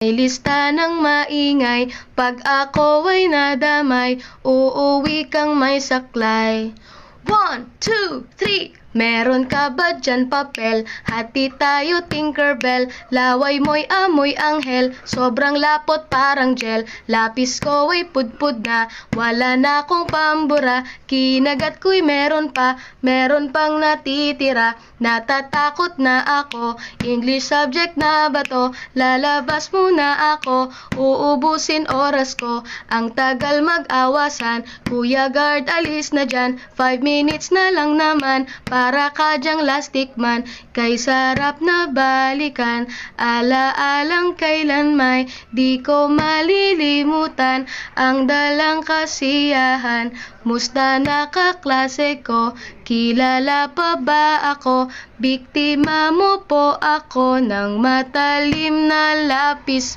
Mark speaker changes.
Speaker 1: May lista ng maingay, pag ako ay nadamay, uuwi kang may saklay. 1, 2, 3. Meron ka ba dyan papel? Hati tayo Tinkerbell. Laway mo'y amoy anghel, sobrang lapot parang gel. Lapis ko ay pudpud na, wala na akong pambura. Kinagat ko'y meron pang natitira. Natatakot na ako, English subject na ba to? Lalabas muna ako, uubusin oras ko. Ang tagal mag-awasan, Kuya Guard alis na dyan. 5 minutes na lang naman, para ka dyang lastic man, kay sarap na balikan. Ala-alang kailan may di ko malilimutan ang dalang kasiyahan. Musta na kaklase ko, kilala pa ba ako? Biktima mo po ako ng matalim na lapis.